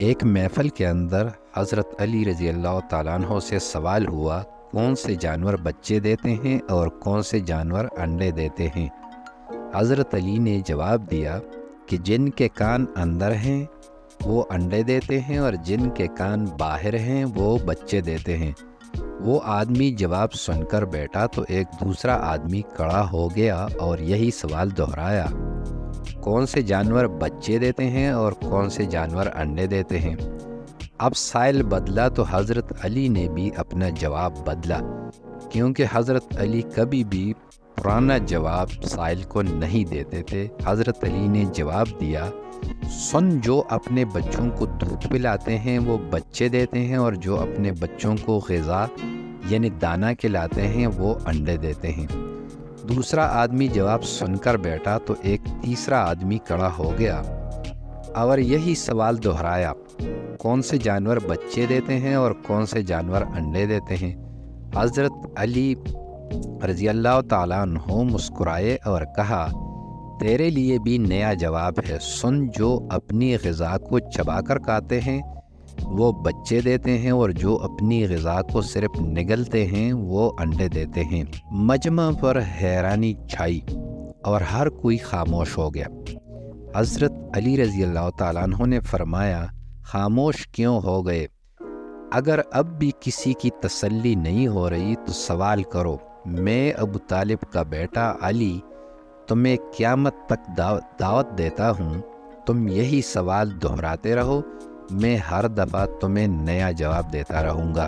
ایک محفل کے اندر حضرت علی رضی اللہ تعالیٰ عنہ سے سوال ہوا، کون سے جانور بچے دیتے ہیں اور کون سے جانور انڈے دیتے ہیں؟ حضرت علی نے جواب دیا کہ جن کے کان اندر ہیں وہ انڈے دیتے ہیں اور جن کے کان باہر ہیں وہ بچے دیتے ہیں۔ وہ آدمی جواب سن کر بیٹھا تو ایک دوسرا آدمی کھڑا ہو گیا اور یہی سوال دہرایا، کون سے جانور بچے دیتے ہیں اور کون سے جانور انڈے دیتے ہیں؟ اب سائل بدلا تو حضرت علی نے بھی اپنا جواب بدلا، کیونکہ حضرت علی کبھی بھی پرانا جواب سائل کو نہیں دیتے تھے۔ حضرت علی نے جواب دیا، سن، جو اپنے بچوں کو دودھ پلاتے ہیں وہ بچے دیتے ہیں اور جو اپنے بچوں کو غذا یعنی دانہ کھلاتے ہیں وہ انڈے دیتے ہیں۔ دوسرا آدمی جواب سن کر بیٹھا تو ایک تیسرا آدمی کھڑا ہو گیا اور یہی سوال دہرایا، کون سے جانور بچے دیتے ہیں اور کون سے جانور انڈے دیتے ہیں؟ حضرت علی رضی اللہ تعالیٰ عنہ مسکرائے اور کہا، تیرے لیے بھی نیا جواب ہے، سن، جو اپنی غذا کو چبا کر کھاتے ہیں وہ بچے دیتے ہیں اور جو اپنی غذا کو صرف نگلتے ہیں وہ انڈے دیتے ہیں۔ مجمع پر حیرانی چھائی اور ہر کوئی خاموش ہو گیا۔ حضرت علی رضی اللہ تعالیٰ عنہ نے فرمایا، خاموش کیوں ہو گئے؟ اگر اب بھی کسی کی تسلی نہیں ہو رہی تو سوال کرو، میں ابو طالب کا بیٹا علی تمہیں قیامت تک دعوت دیتا ہوں، تم یہی سوال دہراتے رہو، میں ہر دفعہ تمہیں نیا جواب دیتا رہوں گا۔